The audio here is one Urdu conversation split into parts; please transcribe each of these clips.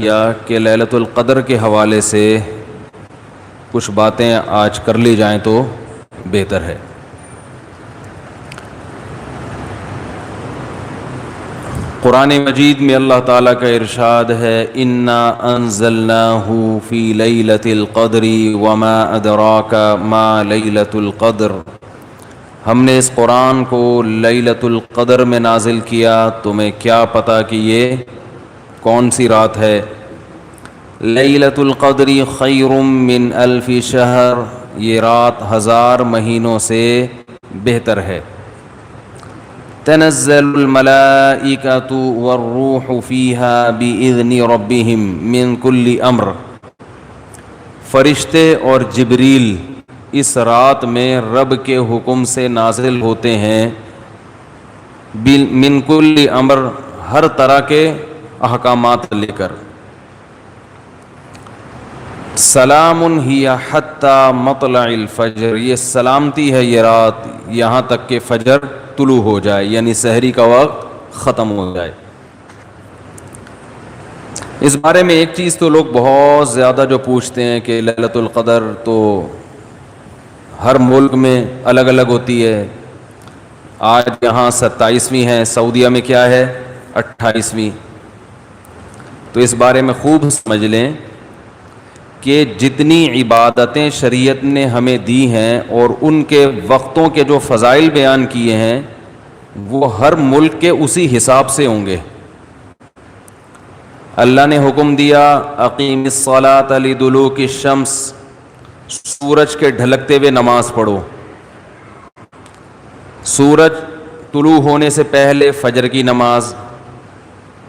کیا کہ لیلۃ القدر کے حوالے سے کچھ باتیں آج کر لی جائیں تو بہتر ہے۔ قرآن مجید میں اللہ تعالیٰ کا ارشاد ہے انا انزلناہ فی لیلۃ القدر وما ادراک ما لیلۃ القدر، ہم نے اس قرآن کو لیلۃ القدر میں نازل کیا، تمہیں کیا پتہ کہ یہ کون سی رات ہے؟ لیلۃ القدر خیر من الف شہر، یہ رات 1000 مہینوں سے بہتر ہے۔ تنزل الملائکۃ والروح فیہا بإذن ربہم من کل امر، فرشتے اور جبریل اس رات میں رب کے حکم سے نازل ہوتے ہیں، من کل امر، ہر طرح کے احکامات لے کر۔ سلام ہی حتی مطلع الفجر، یہ سلامتی ہے یہ رات یہاں تک کہ فجر طلوع ہو جائے، یعنی سحری کا وقت ختم ہو جائے۔ اس بارے میں ایک چیز تو لوگ بہت زیادہ جو پوچھتے ہیں کہ لیلۃ القدر تو ہر ملک میں الگ الگ ہوتی ہے، آج یہاں 27ویں ہے، سعودیہ میں کیا ہے 28ویں۔ تو اس بارے میں خوب سمجھ لیں کہ جتنی عبادتیں شریعت نے ہمیں دی ہیں اور ان کے وقتوں کے جو فضائل بیان کیے ہیں وہ ہر ملک کے اسی حساب سے ہوں گے۔ اللہ نے حکم دیا اقیم الصلاۃ لدلوک الشمس، سورج کے ڈھلکتے ہوئے نماز پڑھو، سورج طلوع ہونے سے پہلے فجر کی نماز۔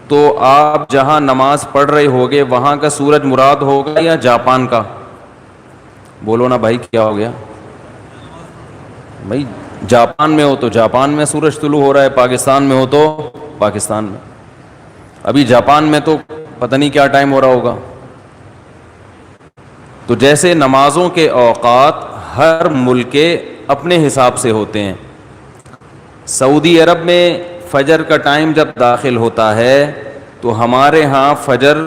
تو آپ جہاں نماز پڑھ رہے ہوگے وہاں کا سورج مراد ہوگا یا جاپان کا؟ بولو نا بھائی کیا ہو گیا؟ بھائی جاپان میں ہو تو جاپان میں سورج طلوع ہو رہا ہے، پاکستان میں ہو تو پاکستان میں۔ ابھی جاپان میں تو پتہ نہیں کیا ٹائم ہو رہا ہوگا۔ تو جیسے نمازوں کے اوقات ہر ملک کے اپنے حساب سے ہوتے ہیں، سعودی عرب میں فجر کا ٹائم جب داخل ہوتا ہے تو ہمارے ہاں فجر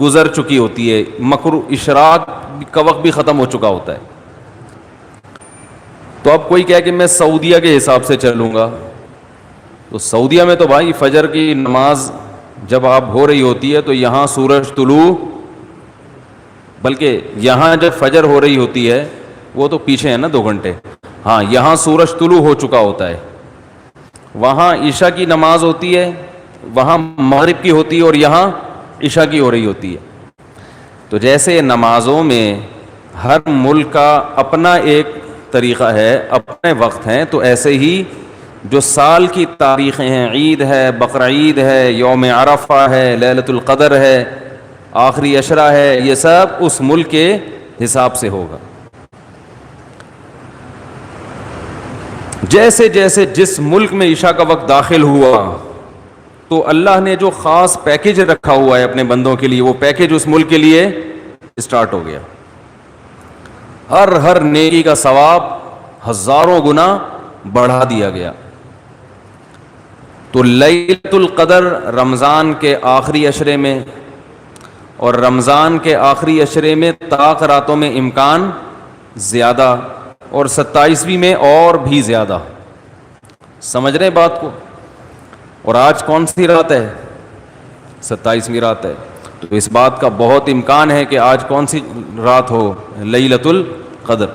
گزر چکی ہوتی ہے، مغرب اشراق کا وقت بھی ختم ہو چکا ہوتا ہے۔ تو اب کوئی کہے کہ میں سعودیہ کے حساب سے چلوں گا، تو سعودیہ میں تو بھائی فجر کی نماز جب آپ ہو رہی ہوتی ہے تو یہاں سورج طلوع، بلکہ یہاں جب فجر ہو رہی ہوتی ہے وہ تو پیچھے ہے نا 2 گھنٹے، ہاں یہاں سورج طلوع ہو چکا ہوتا ہے، وہاں عشاء کی نماز ہوتی ہے، وہاں مغرب کی ہوتی ہے اور یہاں عشاء کی ہو رہی ہوتی ہے۔ تو جیسے نمازوں میں ہر ملک کا اپنا ایک طریقہ ہے، اپنے وقت ہیں، تو ایسے ہی جو سال کی تاریخیں ہیں، عید ہے، بقر عید ہے، یوم عرفہ ہے، لیلۃ القدر ہے، آخری عشرہ ہے، یہ سب اس ملک کے حساب سے ہوگا۔ جیسے جیسے جس ملک میں عشاء کا وقت داخل ہوا تو اللہ نے جو خاص پیکیج رکھا ہوا ہے اپنے بندوں کے لیے، وہ پیکیج اس ملک کے لیے اسٹارٹ ہو گیا۔ ہر نیکی کا ثواب 1000 گنا بڑھا دیا گیا۔ تو لیلۃ القدر رمضان کے آخری عشرے میں، اور رمضان کے آخری عشرے میں طاق راتوں میں امکان زیادہ، اور 27ویں میں اور بھی زیادہ۔ سمجھ رہے بات کو؟ اور آج کون سی رات ہے؟ 27ویں رات ہے۔ تو اس بات کا بہت امکان ہے کہ آج کون سی رات ہو؟ لیلۃ القدر۔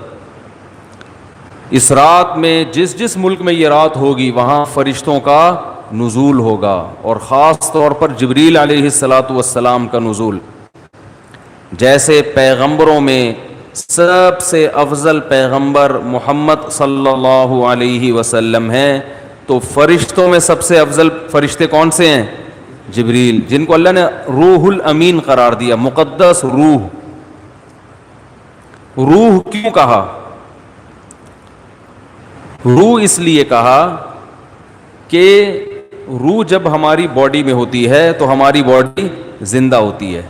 اس رات میں جس ملک میں یہ رات ہوگی وہاں فرشتوں کا نزول ہوگا، اور خاص طور پر جبریل علیہ الصلاۃ والسلام کا نزول۔ جیسے پیغمبروں میں سب سے افضل پیغمبر محمد صلی اللہ علیہ وسلم ہیں، تو فرشتوں میں سب سے افضل فرشتے کون سے ہیں؟ جبریل، جن کو اللہ نے روح الامین قرار دیا، مقدس روح۔ روح کیوں کہا؟ روح اس لیے کہا کہ روح جب ہماری باڈی میں ہوتی ہے تو ہماری باڈی زندہ ہوتی ہے،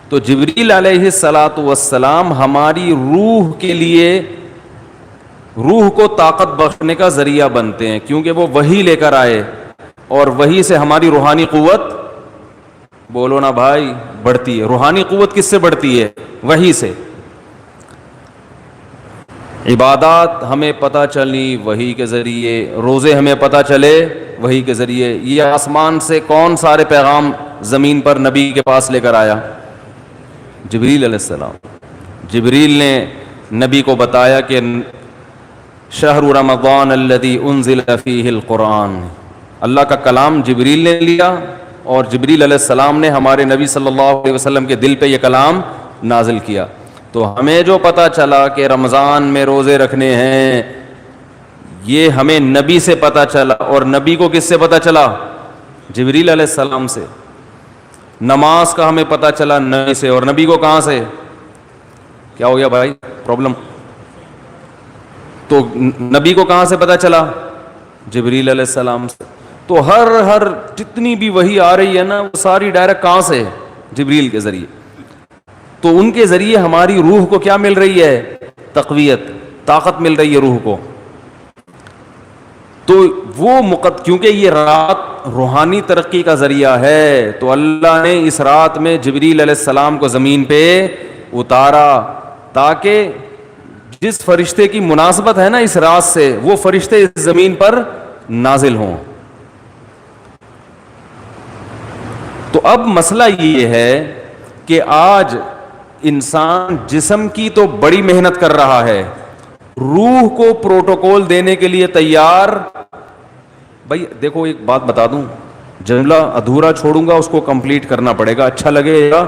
تو جبریل علیہ الصلاۃ والسلام ہماری روح کے لیے، روح کو طاقت بخشنے کا ذریعہ بنتے ہیں، کیونکہ وہ وحی لے کر آئے اور وحی سے ہماری روحانی قوت بولو نا بھائی, بڑھتی ہے. روحانی قوت کس سے بڑھتی ہے؟ وحی سے. عبادات ہمیں پتہ چلی وحی کے ذریعے, روزے ہمیں پتہ چلے وحی کے ذریعے. یہ آسمان سے کون سارے پیغام زمین پر نبی کے پاس لے کر آیا؟ جبریل علیہ السلام. جبریل نے نبی کو بتایا کہ شہر رمضان الذی انزل فیہ القرآن. اللہ کا کلام جبریل نے لیا اور جبریل علیہ السلام نے ہمارے نبی صلی اللہ علیہ وسلم کے دل پہ یہ کلام نازل کیا. تو ہمیں جو پتہ چلا کہ رمضان میں روزے رکھنے ہیں, یہ ہمیں نبی سے پتہ چلا. اور نبی کو کس سے پتہ چلا؟ جبریل علیہ السلام سے. نماز کا ہمیں پتہ چلا نبی سے, اور نبی کو کہاں سے؟ کیا ہو گیا بھائی, پرابلم؟ تو نبی کو کہاں سے پتہ چلا؟ جبریل علیہ السلام سے. تو ہر جتنی بھی وحی آ رہی ہے نا, وہ ساری ڈائریکٹ کہاں سے؟ جبریل کے ذریعے. تو ان کے ذریعے ہماری روح کو کیا مل رہی ہے؟ تقویت, طاقت مل رہی ہے روح کو. تو وہ کیونکہ یہ رات روحانی ترقی کا ذریعہ ہے, تو اللہ نے اس رات میں جبریل علیہ السلام کو زمین پہ اتارا تاکہ جس فرشتے کی مناسبت ہے نا اس رات سے, وہ فرشتے اس زمین پر نازل ہوں. تو اب مسئلہ یہ ہے کہ آج انسان جسم کی تو بڑی محنت کر رہا ہے, روح کو پروٹوکول دینے کے لیے تیار. بھائی دیکھو ایک بات بتا دوں, جملہ ادھورا چھوڑوں گا اس کو کمپلیٹ کرنا پڑے گا, اچھا لگے یا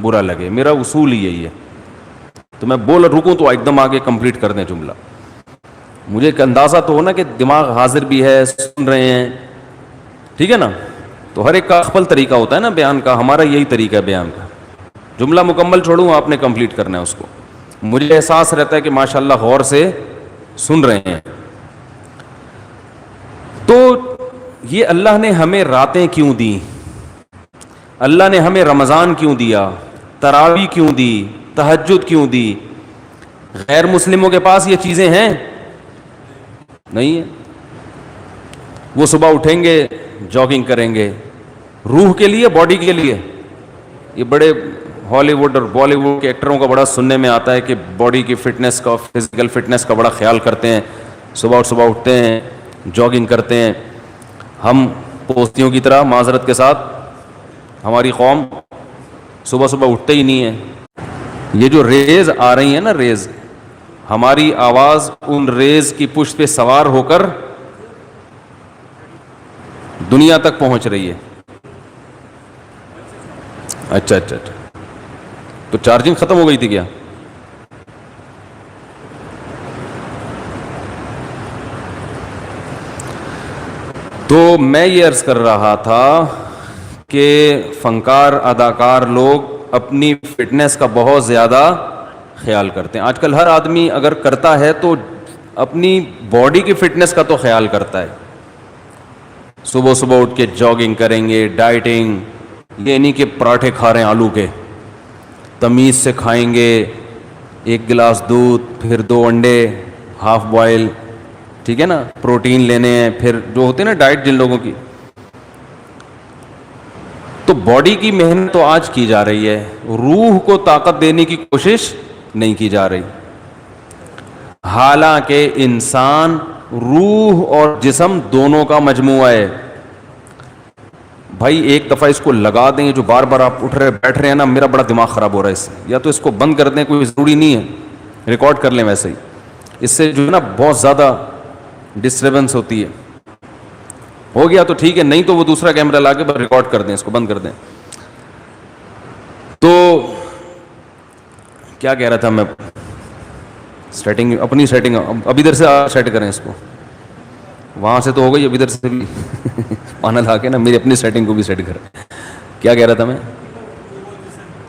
برا لگے, میرا اصول ہی یہی ہے. تو میں بول رکوں تو ایک دم آگے کمپلیٹ کر دیں جملہ. مجھے ایک اندازہ تو ہو نا کہ دماغ حاضر بھی ہے, سن رہے ہیں, ٹھیک ہے نا. تو ہر ایک کا خپل طریقہ ہوتا ہے نا بیان کا, ہمارا یہی طریقہ ہے بیان کا. جملہ مکمل چھوڑوں, آپ نے کمپلیٹ کرنا ہے اس کو. مجھے احساس رہتا ہے کہ ماشاءاللہ غور سے سن رہے ہیں. تو یہ اللہ نے ہمیں راتیں کیوں دی, اللہ نے ہمیں رمضان کیوں دیا, تراویح کیوں دی, تہجد کیوں دی؟ غیر مسلموں کے پاس یہ چیزیں ہیں نہیں ہیں. وہ صبح اٹھیں گے, جاگنگ کریں گے, روح کے لیے, باڈی کے لیے. یہ بڑے ہالی ووڈ اور بالی ووڈ کے ایکٹروں کا بڑا سننے میں آتا ہے کہ باڈی کی فٹنس کا, فزیکل فٹنس کا بڑا خیال کرتے ہیں, صبح اٹھتے ہیں, جاگنگ کرتے ہیں. ہم پوستیوں کی طرح, معذرت کے ساتھ, ہماری قوم صبح اٹھتے ہی نہیں ہے. یہ جو ریز آ رہی ہیں نا, ریز, ہماری آواز ان ریز کی پشت پہ سوار ہو کر دنیا تک پہنچ رہی ہے. اچھا, تو چارجنگ ختم ہو گئی تھی کیا؟ تو میں یہ عرض کر رہا تھا کہ فنکار, اداکار لوگ اپنی فٹنس کا بہت زیادہ خیال کرتے ہیں. آج کل ہر آدمی اگر کرتا ہے تو اپنی باڈی کی فٹنس کا تو خیال کرتا ہے. صبح اٹھ کے جاگنگ کریں گے, ڈائٹنگ, یہ نہیں کہ پراٹھے کھا رہے ہیں آلو کے, تمیز سے کھائیں گے, 1 گلاس دودھ, پھر 2 انڈے ہاف بوائل, ٹھیک ہے نا, پروٹین لینے ہیں, پھر جو ہوتے ہیں نا ڈائٹ جن لوگوں کی. تو باڈی کی محنت تو آج کی جا رہی ہے, روح کو طاقت دینے کی کوشش نہیں کی جا رہی. حالانکہ انسان روح اور جسم دونوں کا مجموعہ ہے. بھائی ایک دفعہ اس کو لگا دیں, جو بار بار آپ اٹھ رہے بیٹھ رہے ہیں نا, میرا بڑا دماغ خراب ہو رہا ہے اس سے, یا تو اس کو بند کر دیں, کوئی ضروری نہیں ہے, ریکارڈ کر لیں ویسے ہی. اس سے جو ہے نا بہت زیادہ ڈسٹربنس ہوتی ہے. ہو گیا تو ٹھیک ہے, نہیں تو وہ دوسرا کیمرہ لا کے ریکارڈ کر دیں, اس کو بند کر دیں. تو کیا کہہ رہا تھا میں, سیٹنگ, اپنی سیٹنگ, اب ادھر سے سیٹ کریں اس کو, وہاں سے تو ہو گئی, اب ادھر سے بھی پانا لا کے نا میری اپنی سیٹنگ کو بھی سیٹ کریں. کیا کہہ رہا تھا میں؟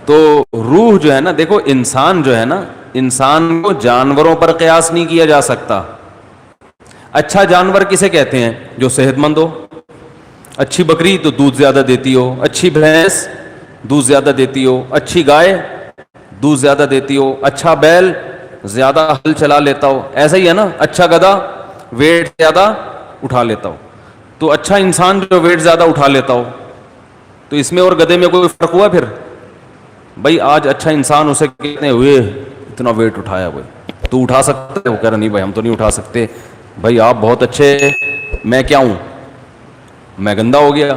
تو روح جو ہے نا, دیکھو انسان جو ہے نا, انسان کو جانوروں پر قیاس نہیں کیا جا سکتا. اچھا جانور کسے کہتے ہیں؟ جو صحت مند ہو. اچھی بکری تو دودھ زیادہ دیتی ہو, اچھی بھینس دودھ زیادہ دیتی ہو, اچھی گائے دودھ زیادہ دیتی ہو, اچھا بیل زیادہ ہل چلا لیتا ہو, ایسا ہی ہے نا. اچھا گدھا ویٹ زیادہ اٹھا لیتا ہو. تو اچھا انسان جو ویٹ زیادہ اٹھا لیتا ہو, تو اس میں اور گدھے میں کوئی فرق ہوا پھر؟ بھائی آج اچھا انسان اسے کہتے ہوئے اتنا ویٹ اٹھایا بھائی تو اٹھا سکتے ہے؟ وہ کہہ رہا نہیں بھائی ہم تو نہیں اٹھا سکتے. بھائی آپ بہت اچھے، میں کیا ہوں؟ میں گندا ہو گیا.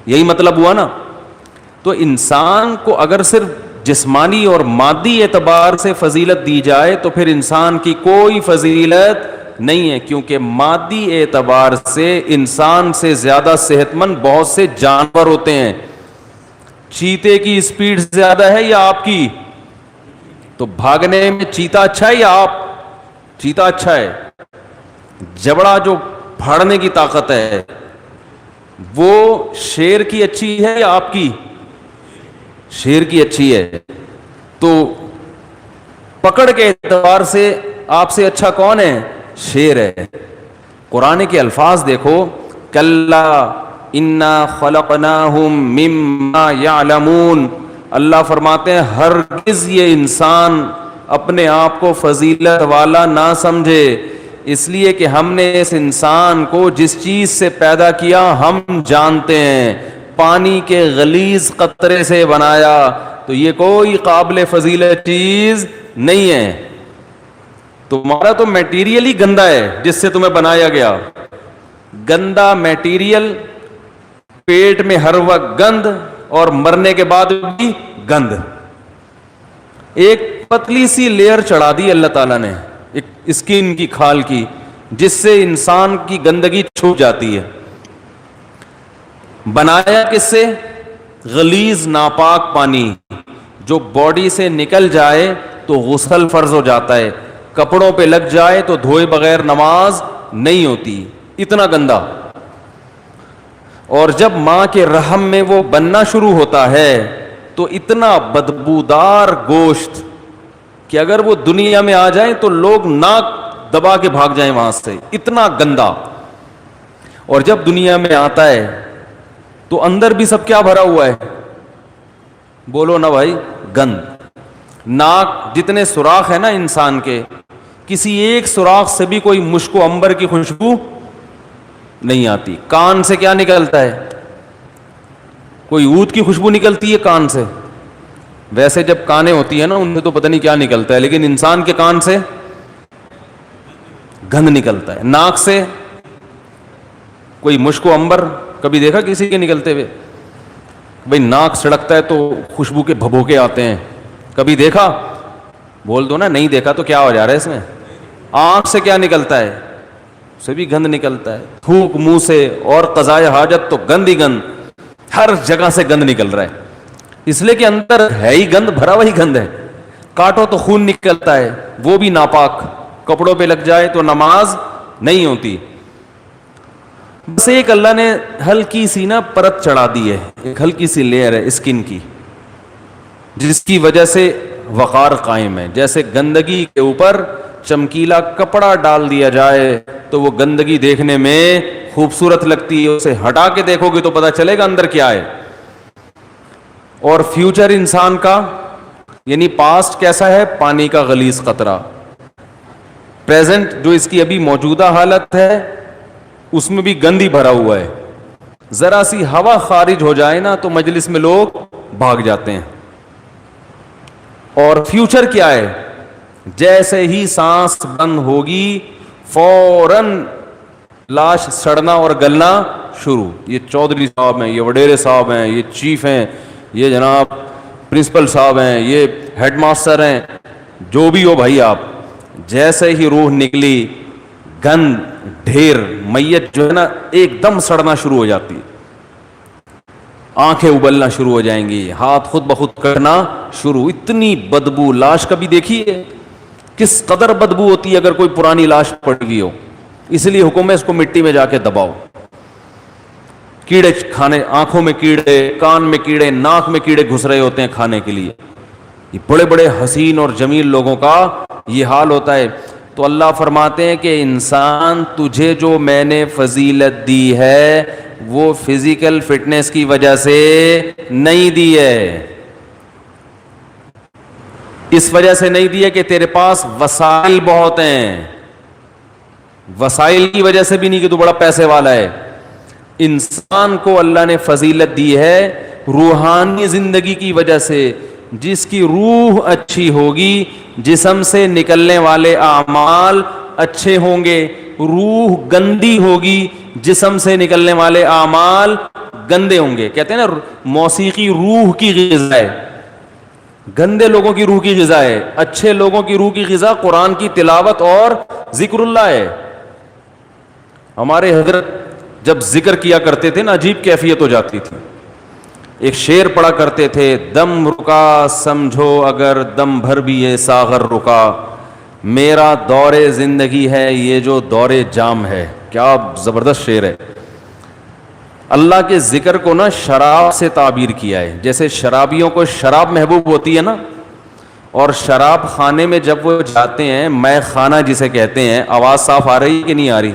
یہی مطلب ہوا نا. تو انسان کو اگر صرف جسمانی اور مادی اعتبار سے فضیلت دی جائے تو پھر انسان کی کوئی فضیلت نہیں ہے، کیونکہ مادی اعتبار سے انسان سے زیادہ صحت مند بہت سے جانور ہوتے ہیں. چیتے کی اسپیڈ زیادہ ہے یا آپ کی؟ تو بھاگنے میں چیتا اچھا ہے یا آپ؟ چیتا اچھا ہے. جبڑا جو پھاڑنے کی طاقت ہے وہ شیر کی اچھی ہے یا آپ کی؟ شیر کی اچھی ہے. تو پکڑ کے اعتبار سے آپ سے اچھا کون ہے؟ شیر ہے. قرآن کے الفاظ دیکھو، کلا انا خلقناہم مما یعلمون. اللہ فرماتے ہیں ہرگز یہ انسان اپنے آپ کو فضیلت والا نہ سمجھے، اس لیے کہ ہم نے اس انسان کو جس چیز سے پیدا کیا ہم جانتے ہیں. پانی کے غلیظ قطرے سے بنایا تو یہ کوئی قابل فضیلت چیز نہیں ہے. تمہارا تو میٹیریل ہی گندا ہے جس سے تمہیں بنایا گیا. گندا میٹیریل، پیٹ میں ہر وقت گند، اور مرنے کے بعد بھی گند. ایک پتلی سی لیئر چڑھا دی اللہ تعالیٰ نے ایک اسکن کی، کھال کی، جس سے انسان کی گندگی چھپ جاتی ہے. بنایا کس سے؟ غلیظ ناپاک پانی جو باڈی سے نکل جائے تو غسل فرض ہو جاتا ہے، کپڑوں پہ لگ جائے تو دھوئے بغیر نماز نہیں ہوتی، اتنا گندا. اور جب ماں کے رحم میں وہ بننا شروع ہوتا ہے تو اتنا بدبودار گوشت کہ اگر وہ دنیا میں آ جائیں تو لوگ ناک دبا کے بھاگ جائیں وہاں سے، اتنا گندا. اور جب دنیا میں آتا ہے تو اندر بھی سب کیا بھرا ہوا ہے؟ بولو نا بھائی، گند. ناک جتنے سوراخ ہے نا انسان کے، کسی ایک سوراخ سے بھی کوئی مشک و عنبر کی خوشبو نہیں آتی. کان سے کیا نکلتا ہے؟ کوئی عود کی خوشبو نکلتی ہے کان سے. ویسے جب کانیں ہوتی ہیں نا ان سے تو پتہ نہیں کیا نکلتا ہے، لیکن انسان کے کان سے گند نکلتا ہے. ناک سے کوئی مشک و عنبر کبھی دیکھا کسی کے نکلتے ہوئے؟ بھئی ناک سڑکتا ہے تو خوشبو کے بھبوکے آتے ہیں، کبھی دیکھا؟ بول دو نا نہیں دیکھا. تو کیا ہو جا رہا ہے اس میں؟ آنکھ سے کیا نکلتا ہے؟ سے بھی گند نکلتا ہے. تھوک منہ سے اور قضائے حاجت تو گند ہی گند، ہر جگہ سے گند نکل رہا ہے. اس لیے کہ اندر ہے ہی گند، بھرا وہی گند ہے. کاٹو تو خون نکلتا ہے، وہ بھی ناپاک. کپڑوں پہ لگ جائے تو نماز نہیں ہوتی. بس ایک اللہ نے ہلکی سی نا پرت چڑھا دی ہے، ایک ہلکی سی لیئر ہے اسکن کی، جس کی وجہ سے وقار قائم ہے. جیسے گندگی کے اوپر چمکیلا کپڑا ڈال دیا جائے تو وہ گندگی دیکھنے میں خوبصورت لگتی ہے، اسے ہٹا کے دیکھو گے تو پتا چلے گا اندر کیا ہے. اور فیوچر انسان کا یعنی پاسٹ کیسا ہے؟ پانی کا غلیظ قطرہ. پریزنٹ جو اس کی ابھی موجودہ حالت ہے اس میں بھی گند ہی بھرا ہوا ہے. ذرا سی ہوا خارج ہو جائے نا تو مجلس میں لوگ بھاگ جاتے ہیں. اور فیوچر کیا ہے؟ جیسے ہی سانس بند ہوگی فوراً لاش سڑنا اور گلنا شروع. یہ چودھری صاحب ہیں، یہ وڈیرے صاحب ہیں، یہ چیف ہیں، یہ جناب پرنسپل صاحب ہیں، یہ ہیڈ ماسٹر ہیں، جو بھی ہو بھائی آپ، جیسے ہی روح نکلی گند ڈھیر، میت جو ہے نا ایک دم سڑنا شروع ہو جاتی، آنکھیں ابلنا شروع ہو جائیں گی، ہاتھ خود بخود کرنا شروع. اتنی بدبو لاش کبھی دیکھی ہے؟ کس قدر بدبو ہوتی ہے اگر کوئی پرانی لاش پڑی ہوئی ہو. اس لیے حکم ہے اس کو مٹی میں جا کے دباؤ. کیڑے کھانے، آنکھوں میں کیڑے، کان میں کیڑے، ناک میں کیڑے گھس رہے ہوتے ہیں کھانے کے لیے. یہ بڑے بڑے حسین اور جمیل لوگوں کا یہ حال ہوتا ہے. تو اللہ فرماتے ہیں کہ انسان تجھے جو میں نے فضیلت دی ہے وہ فزیکل فٹنس کی وجہ سے نہیں دی ہے، اس وجہ سے نہیں دی ہے کہ تیرے پاس وسائل بہت ہیں. وسائل کی وجہ سے بھی نہیں کہ تو بڑا پیسے والا ہے. انسان کو اللہ نے فضیلت دی ہے روحانی زندگی کی وجہ سے. جس کی روح اچھی ہوگی جسم سے نکلنے والے اعمال اچھے ہوں گے. روح گندی ہوگی جسم سے نکلنے والے اعمال گندے ہوں گے. کہتے ہیں نا موسیقی روح کی غذا ہے. گندے لوگوں کی روح کی غذا ہے. اچھے لوگوں کی روح کی غذا قرآن کی تلاوت اور ذکر اللہ ہے. ہمارے حضرت جب ذکر کیا کرتے تھے نا عجیب کیفیت ہو جاتی تھی. ایک شعر پڑھا کرتے تھے, دم رکا سمجھو اگر دم بھر بھی یہ ساغر رکا, میرا دور زندگی ہے یہ جو دور جام ہے. کیا زبردست شعر ہے. اللہ کے ذکر کو نا شراب سے تعبیر کیا ہے. جیسے شرابیوں کو شراب محبوب ہوتی ہے نا, اور شراب خانے میں جب وہ جاتے ہیں, مے خانہ جسے کہتے ہیں, آواز صاف آ رہی کہ نہیں آ رہی؟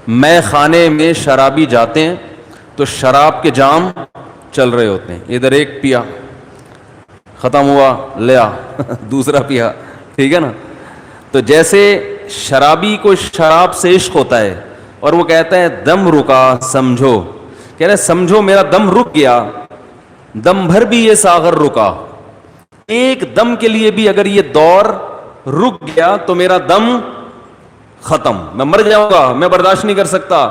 مے خانے میں شرابی جاتے ہیں تو شراب کے جام چل رہے ہوتے ہیں. ادھر ایک پیا, ختم ہوا, لیا دوسرا پیا, ٹھیک ہے نا. تو جیسے شرابی کو شراب سے عشق ہوتا ہے اور وہ کہتا ہے دم رکا سمجھو, کہہ رہے سمجھو میرا دم رک گیا, دم بھر بھی یہ ساغر رکا. ایک دم کے لیے بھی اگر یہ دور رک گیا تو میرا دم ختم, میں مر جاؤں گا, میں برداشت نہیں کر سکتا.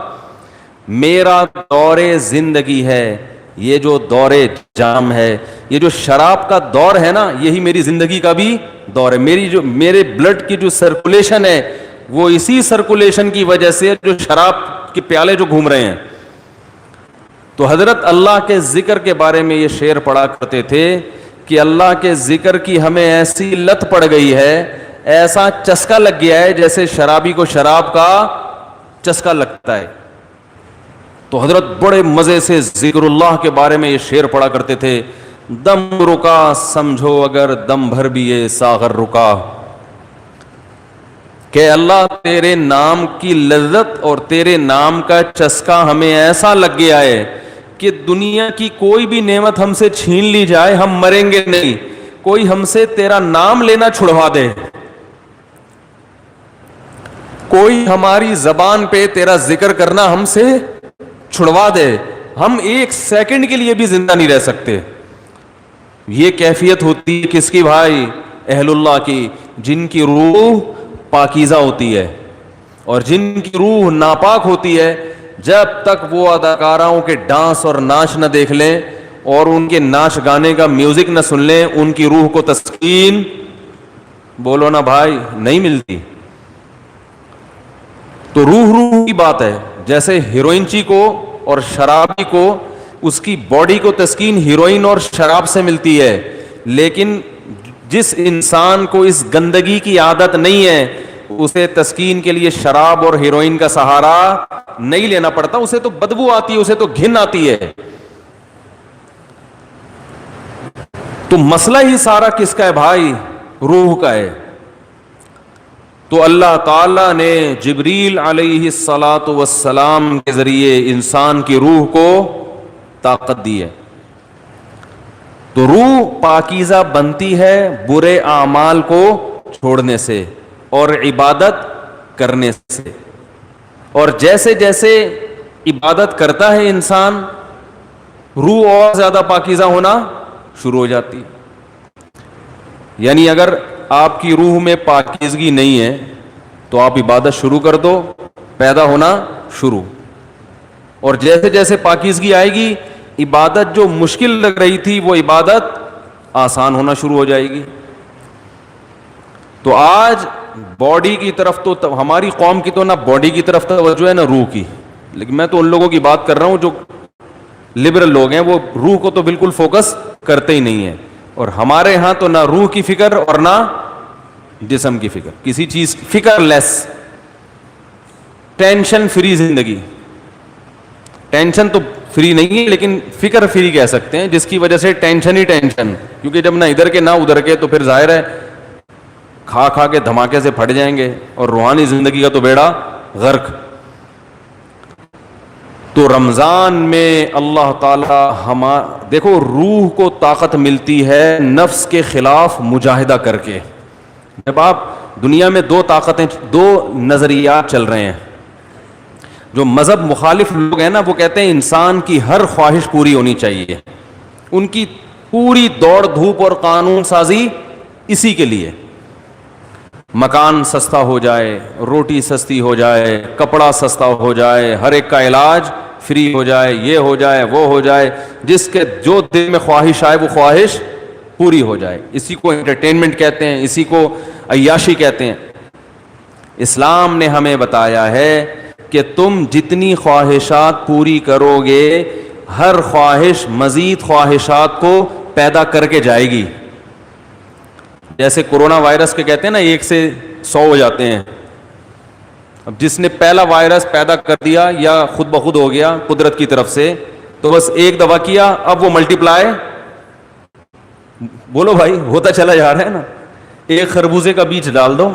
میرا دور زندگی ہے یہ جو دور جام ہے. یہ جو شراب کا دور ہے نا یہی میری زندگی کا بھی دور ہے. میرے بلڈ کی جو سرکولیشن ہے وہ اسی سرکولیشن کی وجہ سے جو شراب کے پیالے جو گھوم رہے ہیں. تو حضرت اللہ کے ذکر کے بارے میں یہ شعر پڑھا کرتے تھے کہ اللہ کے ذکر کی ہمیں ایسی لت پڑ گئی ہے, ایسا چسکا لگ گیا ہے جیسے شرابی کو شراب کا چسکا لگتا ہے. تو حضرت بڑے مزے سے ذکر اللہ کے بارے میں یہ شعر پڑھا کرتے تھے, دم رکا سمجھو اگر دم بھر بھی یہ ساغر رکا. کہ اللہ تیرے نام کی لذت اور تیرے نام کا چسکا ہمیں ایسا لگ گیا ہے کہ دنیا کی کوئی بھی نعمت ہم سے چھین لی جائے ہم مریں گے نہیں. کوئی ہم سے تیرا نام لینا چھڑوا دے, کوئی ہماری زبان پہ تیرا ذکر کرنا ہم سے چھڑوا دے, ہم ایک سیکنڈ کے لیے بھی زندہ نہیں رہ سکتے. یہ کیفیت ہوتی ہے کس کی بھائی؟ اہل اللہ کی, جن کی روح پاکیزہ ہوتی ہے. اور جن کی روح ناپاک ہوتی ہے, جب تک وہ اداکاراؤں کے ڈانس اور ناچ نہ دیکھ لیں اور ان کے ناچ گانے کا میوزک نہ سن لیں, ان کی روح کو تسکین بولو نا بھائی نہیں ملتی. تو روح کی بات ہے. جیسے ہیروئنچی کو اور شرابی کو اس کی باڈی کو تسکین ہیروئن اور شراب سے ملتی ہے, لیکن جس انسان کو اس گندگی کی عادت نہیں ہے اسے تسکین کے لیے شراب اور ہیروئن کا سہارا نہیں لینا پڑتا. اسے تو بدبو آتی ہے, اسے تو گھن آتی ہے. تو مسئلہ ہی سارا کس کا ہے بھائی؟ روح کا ہے. تو اللہ تعالیٰ نے جبریل علیہ الصلاۃ والسلام کے ذریعے انسان کی روح کو طاقت دی ہے. تو روح پاکیزہ بنتی ہے برے اعمال کو چھوڑنے سے اور عبادت کرنے سے. اور جیسے جیسے عبادت کرتا ہے انسان, روح اور زیادہ پاکیزہ ہونا شروع ہو جاتی. یعنی اگر آپ کی روح میں پاکیزگی نہیں ہے تو آپ عبادت شروع کر دو, پیدا ہونا شروع. اور جیسے جیسے پاکیزگی آئے گی, عبادت جو مشکل لگ رہی تھی وہ عبادت آسان ہونا شروع ہو جائے گی. تو آج باڈی کی طرف تو ہماری قوم کی تو نہ باڈی کی طرف توجہ ہے نہ روح کی, لیکن میں تو ان لوگوں کی بات کر رہا ہوں جو لبرل لوگ ہیں, وہ روح کو تو بالکل فوکس کرتے ہی نہیں ہیں. اور ہمارے ہاں تو نہ روح کی فکر اور نہ جسم کی فکر, کسی چیز فکر لیس, ٹینشن فری زندگی. ٹینشن تو فری نہیں ہے لیکن فکر فری کہہ سکتے ہیں, جس کی وجہ سے ٹینشن ہی ٹینشن, کیونکہ جب نہ ادھر کے نہ ادھر کے تو پھر ظاہر ہے کھا کھا کے دھماکے سے پھٹ جائیں گے, اور روحانی زندگی کا تو بیڑا غرق. تو رمضان میں اللہ تعالی دیکھو روح کو طاقت ملتی ہے نفس کے خلاف مجاہدہ کر کے. جب آپ دنیا میں دو طاقتیں, دو نظریات چل رہے ہیں, جو مذہب مخالف لوگ ہیں نا وہ کہتے ہیں انسان کی ہر خواہش پوری ہونی چاہیے. ان کی پوری دوڑ دھوپ اور قانون سازی اسی کے لیے. مکان سستا ہو جائے, روٹی سستی ہو جائے, کپڑا سستا ہو جائے, ہر ایک کا علاج فری ہو جائے, یہ ہو جائے وہ ہو جائے, جس کے جو دل میں خواہش آئے وہ خواہش پوری ہو جائے. اسی کو انٹرٹینمنٹ کہتے ہیں, اسی کو عیاشی کہتے ہیں. اسلام نے ہمیں بتایا ہے کہ تم جتنی خواہشات پوری کرو گے ہر خواہش مزید خواہشات کو پیدا کر کے جائے گی. جیسے کورونا وائرس کے کہتے ہیں نا 1 سے 100 ہو جاتے ہیں. اب جس نے پہلا وائرس پیدا کر دیا یا خود بخود ہو گیا قدرت کی طرف سے, تو بس ایک دفعہ کیا, اب وہ ملٹی پلائی, بولو بھائی, ہوتا چلا جا رہا ہے نا. ایک خربوزے کا بیج ڈال دو,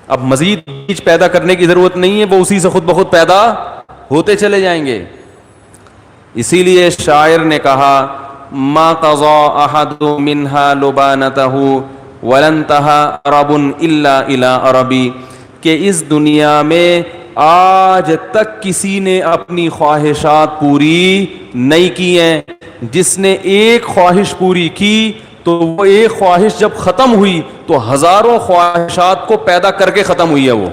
اب مزید بیج پیدا کرنے کی ضرورت نہیں ہے, وہ اسی سے خود بخود پیدا ہوتے چلے جائیں گے. اسی لیے شاعر نے کہا ما قضا احد منها لبانته ولن انتهى عرب الا الى عربی, کہ اس دنیا میں آج تک کسی نے اپنی خواہشات پوری نہیں کی ہیں. جس نے ایک خواہش پوری کی تو وہ ایک خواہش جب ختم ہوئی تو ہزاروں خواہشات کو پیدا کر کے ختم ہوئی ہے. وہ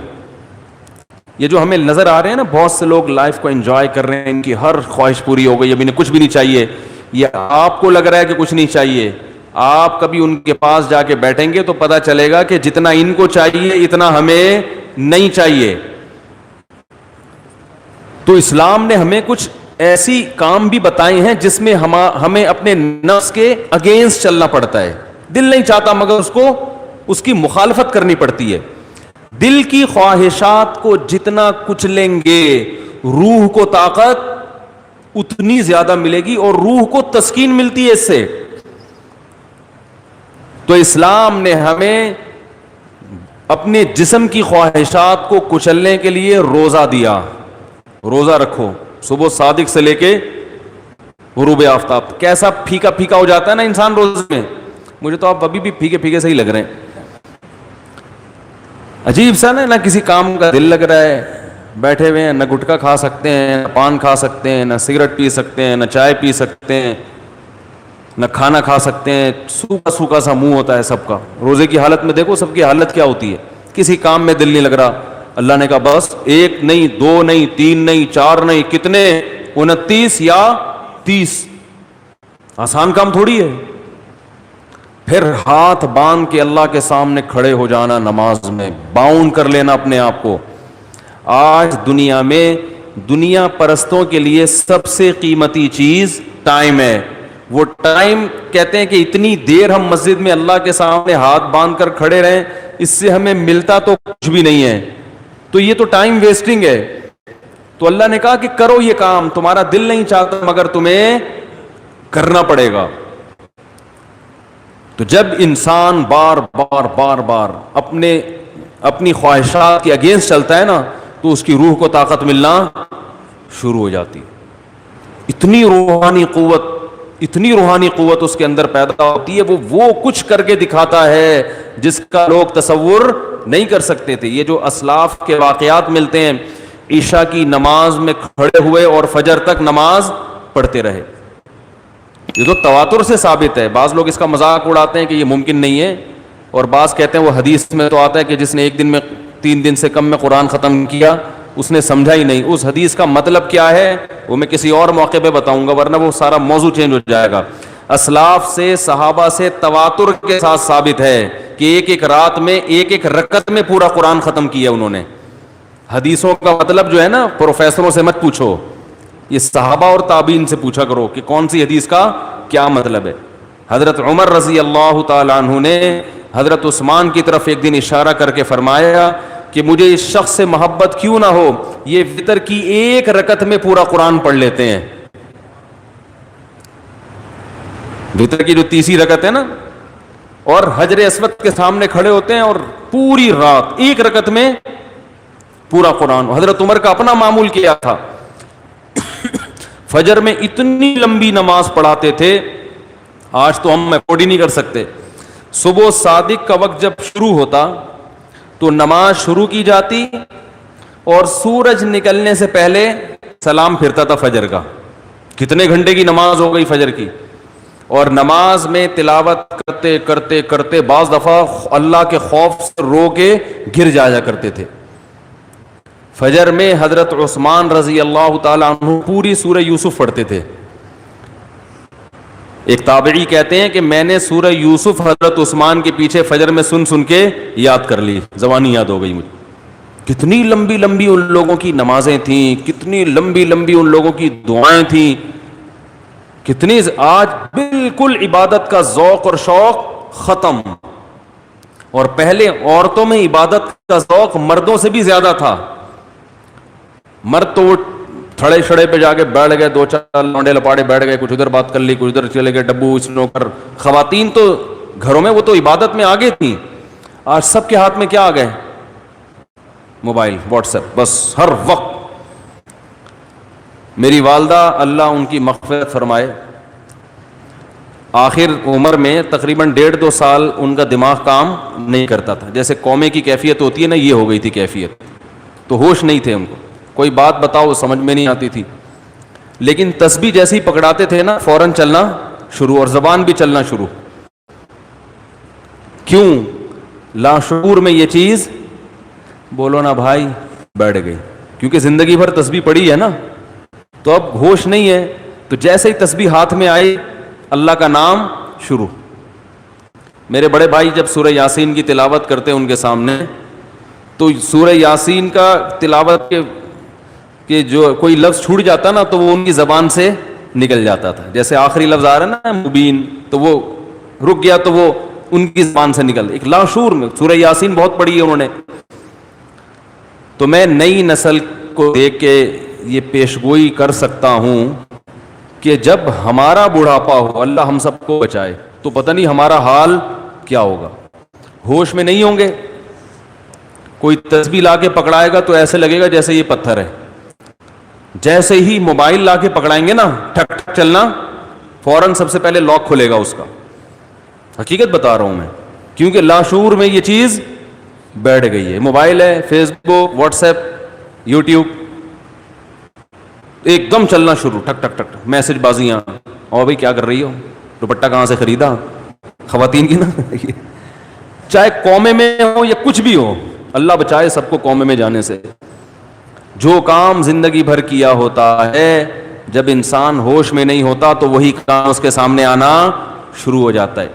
یہ جو ہمیں نظر آ رہے ہیں نا, بہت سے لوگ لائف کو انجوائے کر رہے ہیں, ان کی ہر خواہش پوری ہو گئی, ابھی انہیں کچھ بھی نہیں چاہیے. یہ آپ کو لگ رہا ہے کہ کچھ نہیں چاہیے, آپ کبھی ان کے پاس جا کے بیٹھیں گے تو پتہ چلے گا کہ جتنا ان کو چاہیے اتنا ہمیں نہیں چاہیے. تو اسلام نے ہمیں کچھ ایسی کام بھی بتائے ہیں جس میں ہمیں اپنے نفس کے اگینسٹ چلنا پڑتا ہے. دل نہیں چاہتا مگر اس کی مخالفت کرنی پڑتی ہے. دل کی خواہشات کو جتنا کچلیں گے روح کو طاقت اتنی زیادہ ملے گی, اور روح کو تسکین ملتی ہے اس سے. تو اسلام نے ہمیں اپنے جسم کی خواہشات کو کچلنے کے لیے روزہ دیا. روزہ رکھو, صبح صادق سے لے کے غروب آفتاب. کیسا پھیکا پھیکا ہو جاتا ہے نا انسان روزے میں, مجھے تو آپ ابھی بھی پھیکے پھیکے سے ہی لگ رہے ہیں. عجیب سا نا کسی کام کا دل لگ رہا ہے, بیٹھے ہوئے ہیں, نہ گٹکا کھا سکتے ہیں, نہ پان کھا سکتے ہیں, نہ سگریٹ پی سکتے ہیں, نہ چائے پی سکتے ہیں, نہ کھانا کھا سکتے ہیں. سوکھا سوکھا سا منہ ہوتا ہے سب کا. روزے کی حالت میں دیکھو سب کی حالت کیا ہوتی ہے. کسی کام میں دل نہیں لگ رہا. اللہ نے کہا بس 1 نہیں 2 نہیں 3 نہیں 4 نہیں, کتنے 29 یا 30. آسان کام تھوڑی ہے. پھر ہاتھ باندھ کے اللہ کے سامنے کھڑے ہو جانا, نماز میں باؤنڈ کر لینا اپنے آپ کو. آج دنیا میں دنیا پرستوں کے لیے سب سے قیمتی چیز ٹائم ہے. وہ ٹائم کہتے ہیں کہ اتنی دیر ہم مسجد میں اللہ کے سامنے ہاتھ باندھ کر کھڑے رہیں, اس سے ہمیں ملتا تو کچھ بھی نہیں ہے. تو یہ تو ٹائم ویسٹنگ ہے. تو اللہ نے کہا کہ کرو یہ کام, تمہارا دل نہیں چاہتا مگر تمہیں کرنا پڑے گا. تو جب انسان بار بار بار بار اپنی خواہشات کے اگینسٹ چلتا ہے نا تو اس کی روح کو طاقت ملنا شروع ہو جاتی. اتنی روحانی قوت اس کے اندر پیدا ہوتی ہے, وہ کچھ کر کے دکھاتا ہے جس کا لوگ تصور نہیں کر سکتے تھے. یہ جو اسلاف کے واقعات ملتے ہیں, عشاء کی نماز میں کھڑے ہوئے اور فجر تک نماز پڑھتے رہے, یہ تو تواتر سے ثابت ہے. بعض لوگ اس کا مذاق اڑاتے ہیں کہ یہ ممکن نہیں ہے, اور بعض کہتے ہیں وہ حدیث میں تو آتا ہے کہ جس نے 1 دن میں 3 دن سے کم میں قرآن ختم کیا اس نے سمجھا ہی نہیں. اس حدیث کا مطلب کیا ہے وہ میں کسی اور موقع پہ بتاؤں گا, ورنہ وہ سارا موضوع چینج ہو جائے گا. اسلاف سے صحابہ سے تواتر کے ساتھ ثابت ہے کہ ایک رات میں ایک رکعت میں پورا قرآن ختم کیا انہوں نے. حدیثوں کا مطلب جو ہے نا پروفیسروں سے مت پوچھو, یہ صحابہ اور تابعین سے پوچھا کرو کہ کون سی حدیث کا کیا مطلب ہے. حضرت عمر رضی اللہ تعالیٰ عنہ نے حضرت عثمان کی طرف ایک دن اشارہ کر کے فرمایا کہ مجھے اس شخص سے محبت کیوں نہ ہو, یہ وتر کی 1 رکعت میں پورا قرآن پڑھ لیتے ہیں. وتر کی جو 30 رکعت ہے نا, اور حجر اسود کے سامنے کھڑے ہوتے ہیں اور پوری رات 1 رکعت میں پورا قرآن. حضرت عمر کا اپنا معمول کیا تھا, فجر میں اتنی لمبی نماز پڑھاتے تھے, آج تو ہم افورڈ ہی نہیں کر سکتے. صبح صادق کا وقت جب شروع ہوتا تو نماز شروع کی جاتی, اور سورج نکلنے سے پہلے سلام پھرتا تھا فجر کا. کتنے گھنٹے کی نماز ہو گئی فجر کی. اور نماز میں تلاوت کرتے کرتے کرتے بعض دفعہ اللہ کے خوف سے رو کے گر جایا کرتے تھے. فجر میں حضرت عثمان رضی اللہ تعالی عنہ پوری سورہ یوسف پڑھتے تھے. ایک تابعی کہتے ہیں کہ میں نے سورہ یوسف حضرت عثمان کے پیچھے فجر میں سن سن کے یاد کر لی, زبانی یاد ہو گئی مجھے. کتنی لمبی لمبی ان لوگوں کی نمازیں تھیں, کتنی لمبی لمبی ان لوگوں کی دعائیں تھیں, کتنی. آج بالکل عبادت کا ذوق اور شوق ختم. اور پہلے عورتوں میں عبادت کا ذوق مردوں سے بھی زیادہ تھا. مرد تو وہ تھڑے چھڑے پہ جا کے بیٹھ گئے, دو چار لونڈے لپاڑے بیٹھ گئے, کچھ ادھر بات کر لی, کچھ ادھر چلے گئے, ڈبو اسنوکر. خواتین تو گھروں میں وہ تو عبادت میں آگے تھیں. آج سب کے ہاتھ میں کیا آ گئے؟ موبائل, واٹس ایپ, بس ہر وقت. میری والدہ اللہ ان کی مغفرت فرمائے, آخر عمر میں تقریباً 1.5-2 سال ان کا دماغ کام نہیں کرتا تھا. جیسے قومے کی کیفیت ہوتی ہے نا, یہ ہو گئی تھی کیفیت. تو ہوش نہیں تھے ان کو, کوئی بات بتاؤ سمجھ میں نہیں آتی تھی. لیکن تسبیح جیسے ہی پکڑاتے تھے نا, فوراً چلنا شروع, اور زبان بھی چلنا شروع. کیوں؟ لاشعور میں یہ چیز, بولو نا بھائی, بیٹھ گئی. کیونکہ زندگی بھر تسبیح پڑھی ہے نا, تو اب ہوش نہیں ہے. تو جیسے ہی تسبیح ہاتھ میں آئی, اللہ کا نام شروع. میرے بڑے بھائی جب سورہ یاسین کی تلاوت کرتے ان کے سامنے, تو سورہ یاسین کا تلاوت کے جو کوئی لفظ چھوٹ جاتا نا, تو وہ ان کی زبان سے نکل جاتا تھا. جیسے آخری لفظ آ رہا ہے نا مبین, تو وہ رک گیا تو وہ ان کی زبان سے نکل. ایک لاشعور میں سورہ یاسین بہت پڑھی ہے انہوں نے. تو میں نئی نسل کو دیکھ کے یہ پیشگوئی کر سکتا ہوں کہ جب ہمارا بڑھاپا ہو, اللہ ہم سب کو بچائے, تو پتہ نہیں ہمارا حال کیا ہوگا. ہوش میں نہیں ہوں گے. کوئی تسبیح لا کے پکڑائے گا تو ایسے لگے گا جیسے یہ پتھر ہے. جیسے ہی موبائل لا کے پکڑائیں گے نا, ٹھک ٹھک چلنا, فوراً سب سے پہلے لاک کھلے گا اس کا. حقیقت بتا رہا ہوں میں, کیونکہ لاشعور میں یہ چیز بیٹھ گئی ہے. موبائل ہے, فیس بک, واٹس ایپ, یوٹیوب, ایک دم چلنا شروع, ٹھک ٹھک ٹھک, میسج بازیاں. اور بھائی کیا کر رہی ہو, دوپٹہ کہاں سے خریدا, خواتین کی نا. چاہے قومے میں ہو یا کچھ بھی ہو, اللہ بچائے سب کو قومے میں جانے سے. جو کام زندگی بھر کیا ہوتا ہے, جب انسان ہوش میں نہیں ہوتا تو وہی کام اس کے سامنے آنا شروع ہو جاتا ہے.